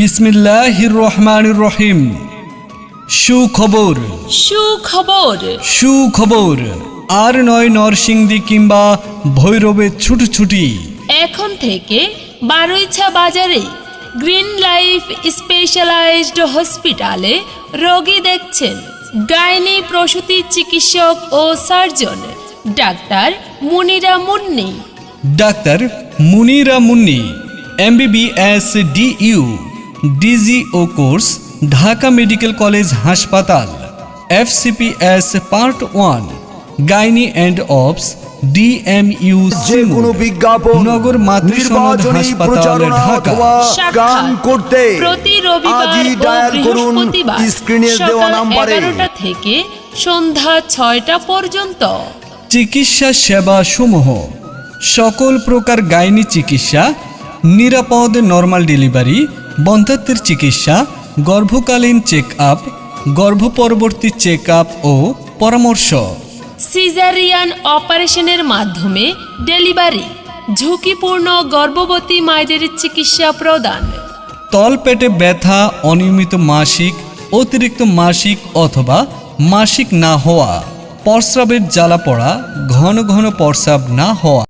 বিসমিল্লাহির রহমানির রহিম। সুখবর সুখবর সুখবর আর নয় নরসিংদী কিংবা ভৈরবে ছুটছুটি। এখন থেকে বারুইছা বাজারে গ্রিন লাইফ স্পেশালাইজড হসপিটালে রোগী দেখছেন গাইনি প্রসূতি চিকিৎসক ও surgeon doctor Munira Munni. Doctor Munira Munni MBBS DU DGO course, Dhaka medical college হাসপাতাল। FCPS part 1 gynae and obs DMU যে কোনো বিজ্ঞাপন নগর মাতৃসমাজ হাসপাতাল ঢাকা। গান করতে প্রতি রবিবার আজই ও ডায়াল করুন বৃহস্পতিবার স্ক্রিনে দেওয়া সকাল নম্বরে। 11টা থেকে সন্ধ্যা 6টা পর্যন্ত। চিকিৎসা সেবা সমূহ: সকল প্রকার গাইনি চিকিৎসা, নিরাপদ নরমাল ডেলিভারি, বন্ধ্যাত্বের চিকিৎসা, গর্ভকালীন চেক আপ, গর্ভপরবর্তী চেক আপ ও পরামর্শ, সিজারিয়ান অপারেশনের মাধ্যমে ডেলিভারি, ঝুঁকিপূর্ণ গর্ভবতী মায়েদের চিকিৎসা প্রদান, তলপেটে ব্যথা, অনিয়মিত মাসিক, অতিরিক্ত মাসিক অথবা মাসিক না হওয়া, প্রস্রাবের জ্বালা পড়া, ঘন ঘন প্রস্রাব না হওয়া।